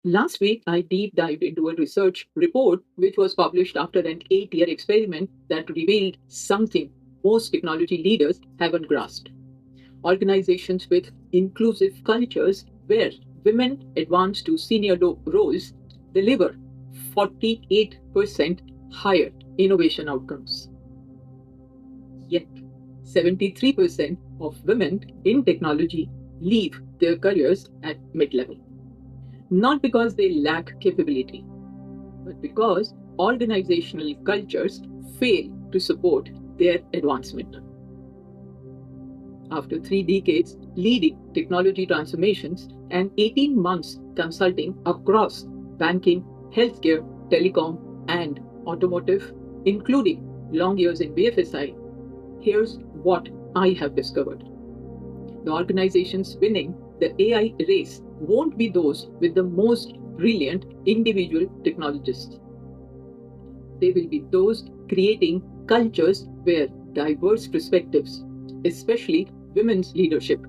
Last week, I deep dived into a research report which was published after an 8-year experiment that revealed something most technology leaders haven't grasped. Organizations with inclusive cultures where women advance to senior roles deliver 48% higher innovation outcomes. Yet, 73% of women in technology leave their careers at mid level. Not because they lack capability, but because organizational cultures fail to support their advancement. After 3 decades leading technology transformations and 18 months consulting across banking, healthcare, telecom, and automotive, including long years in BFSI, here's what I have discovered. The organizations winning the AI race won't be those with the most brilliant individual technologists. They will be those creating cultures where diverse perspectives, especially women's leadership,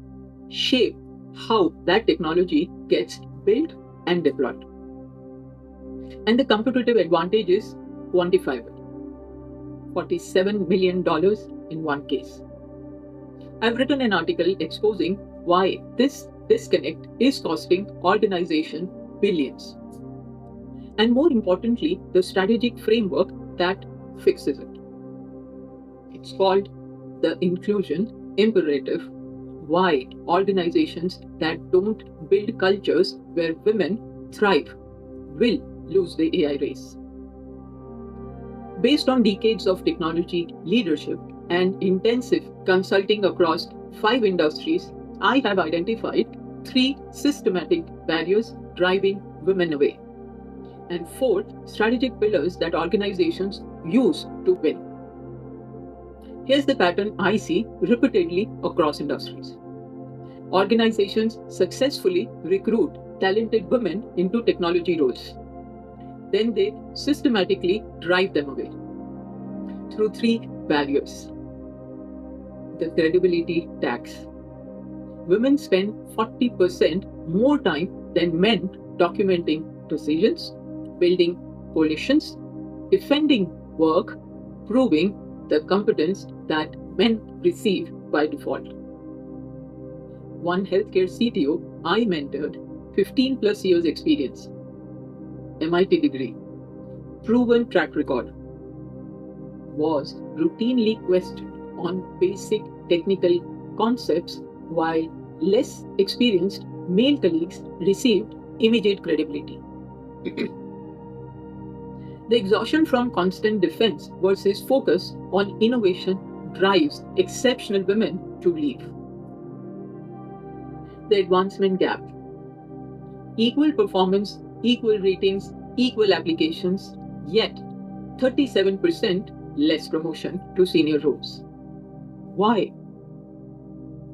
shape how that technology gets built and deployed. And the competitive advantage is quantifiable. $47 million in one case. I've written an article exposing why this disconnect is costing organizations billions. And more importantly, the strategic framework that fixes it. It's called the inclusion imperative. Why organizations that don't build cultures where women thrive will lose the AI race. Based on decades of technology leadership and intensive consulting across 5 industries, I have identified 3 systematic barriers driving women away, and 4 strategic pillars that organizations use to win. Here's the pattern I see repeatedly across industries. Organizations successfully recruit talented women into technology roles. Then they systematically drive them away through 3 barriers. The credibility tax. Women spend 40% more time than men documenting decisions, building coalitions, defending work, proving the competence that men receive by default. One healthcare CTO I mentored, 15 plus years experience, MIT degree, proven track record, was routinely questioned on basic technical concepts while less experienced male colleagues received immediate credibility. The exhaustion from constant defense versus focus on innovation drives exceptional women to leave. The advancement gap. Equal performance, equal ratings, equal applications, yet 37% less promotion to senior roles. Why?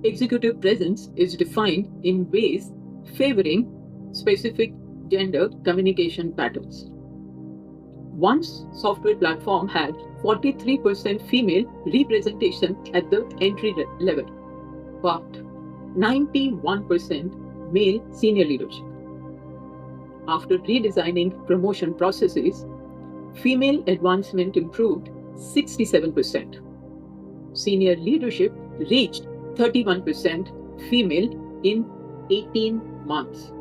Executive presence is defined in ways favoring specific gender communication patterns. Once software platform had 43% female representation at the entry level, but 91% male senior leadership. After redesigning promotion processes, female advancement improved 67%. Senior leadership reached 31% female in 18 months.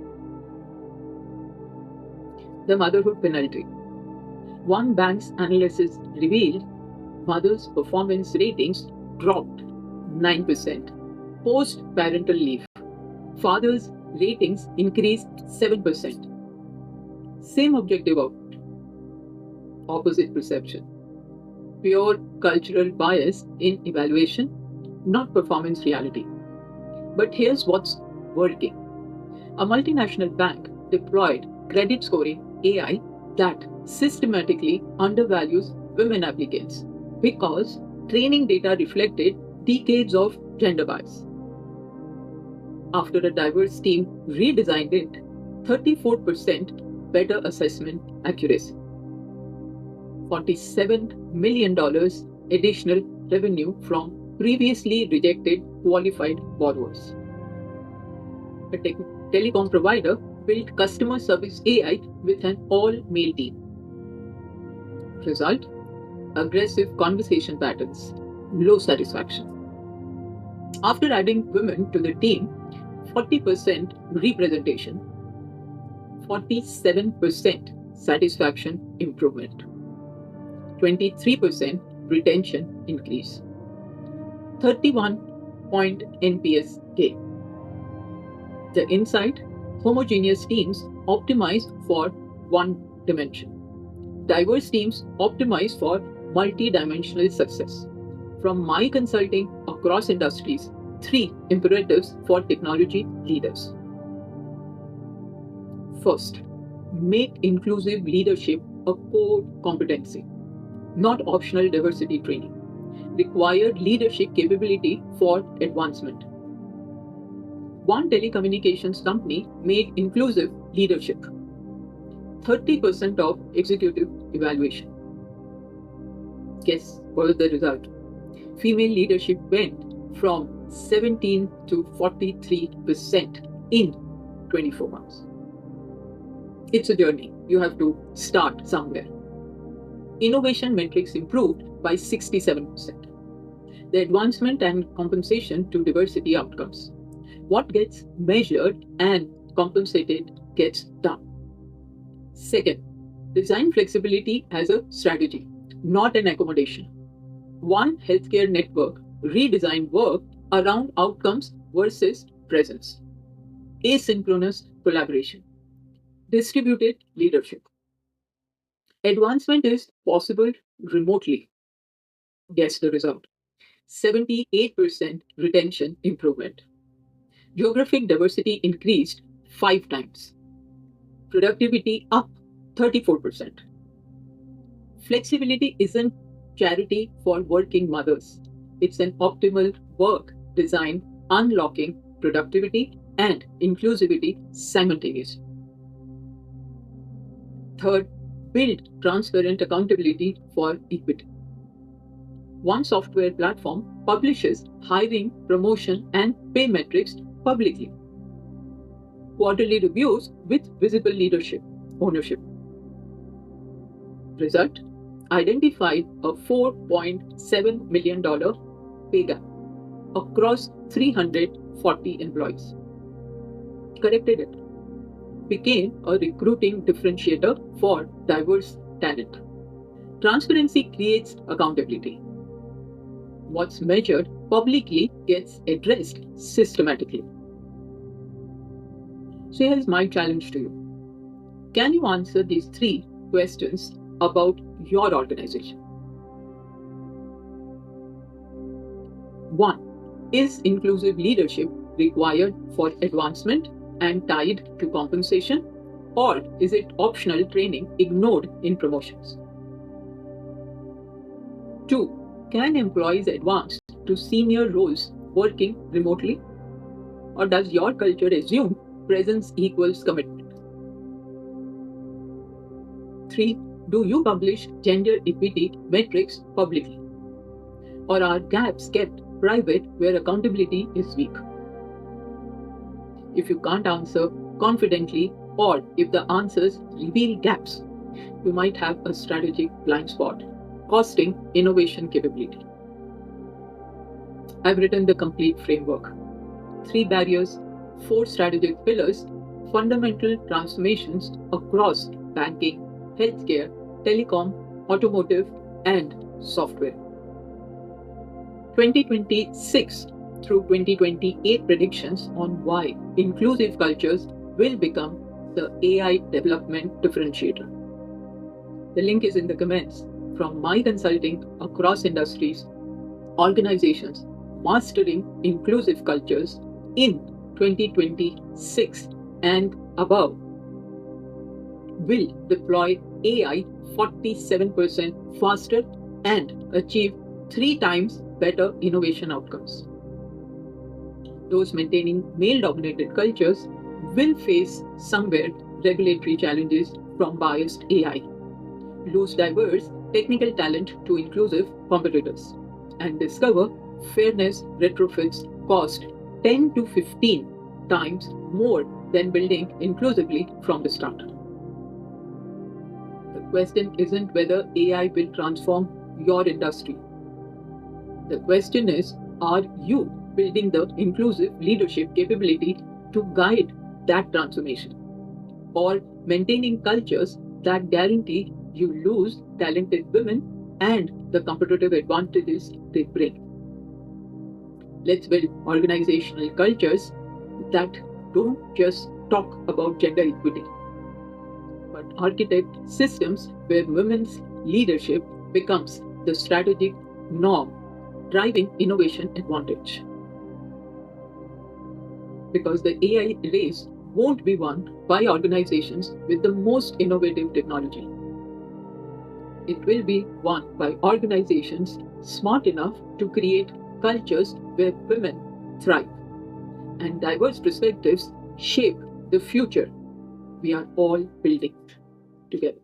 The motherhood penalty. One bank's analysis revealed mothers' performance ratings dropped 9% post-parental leave. Fathers' ratings increased 7%. Same objective output, opposite perception. Pure cultural bias in evaluation, not performance reality. But here's what's working. A multinational bank deployed credit scoring AI that systematically undervalues women applicants because training data reflected decades of gender bias. After a diverse team redesigned it, 34% better assessment accuracy. $47 million additional revenue from previously rejected qualified borrowers. A telecom provider built customer service AI with an all-male team. Result: aggressive conversation patterns, low satisfaction. After adding women to the team, 40% representation, 47% satisfaction improvement, 23% retention increase, 31-point NPS gain. The insight: homogeneous teams optimize for one dimension. Diverse teams optimize for multi-dimensional success. From my consulting across industries, 3 imperatives for technology leaders. First, make inclusive leadership a core competency, not optional diversity training. Required leadership capability for advancement. One telecommunications company made inclusive leadership 30% of executive evaluation. Guess what was the result? Female leadership went from 17 to 43% in 24 months. It's a journey. You have to start somewhere. Innovation metrics improved by 67%. The advancement and compensation to diversity outcomes. What gets measured and compensated gets done. Second, design flexibility as a strategy, not an accommodation. One healthcare network redesigned work around outcomes versus presence. Asynchronous collaboration. Distributed leadership. Advancement is possible remotely. Guess the result: 78% retention improvement. Geographic diversity increased 5 times. Productivity up 34%. Flexibility isn't charity for working mothers. It's an optimal work design unlocking productivity and inclusivity simultaneously. Third, build transparent accountability for equity. One software platform publishes hiring, promotion, and pay metrics publicly. Quarterly reviews with visible leadership ownership. Result: identified a $4.7 million pay gap across 340 employees. Corrected it. Became a recruiting differentiator for diverse talent. Transparency creates accountability. What's measured publicly gets addressed systematically. So here's my challenge to you. Can you answer these 3 questions about your organization? 1. Is inclusive leadership required for advancement and tied to compensation, or is it optional training ignored in promotions? 2. Can employees advance to senior roles working remotely? Or does your culture assume presence equals commitment? 3. Do you publish gender equity metrics publicly? Or are gaps kept private where accountability is weak? If you can't answer confidently, or if the answers reveal gaps, you might have a strategic blind spot, costing innovation capability. I've written the complete framework. 3 barriers, 4 strategic pillars, fundamental transformations across banking, healthcare, telecom, automotive, and software. 2026 through 2028 predictions on why inclusive cultures will become the AI development differentiator. The link is in the comments. From my consulting across industries, organizations mastering inclusive cultures in 2026 and above will deploy AI 47% faster and achieve 3 times better innovation outcomes. Those maintaining male-dominated cultures will face somewhere regulatory challenges from biased AI, lose diverse technical talent to inclusive competitors, and discover fairness retrofits cost 10 to 15 times more than building inclusively from the start. The question isn't whether AI will transform your industry. The question is, are you building the inclusive leadership capability to guide that transformation, or maintaining cultures that guarantee you lose talented women and the competitive advantages they bring? Let's build organizational cultures that don't just talk about gender equity, but architect systems where women's leadership becomes the strategic norm, driving innovation advantage. Because the AI race won't be won by organizations with the most innovative technology. It will be won by organizations smart enough to create cultures where women thrive and diverse perspectives shape the future we are all building together.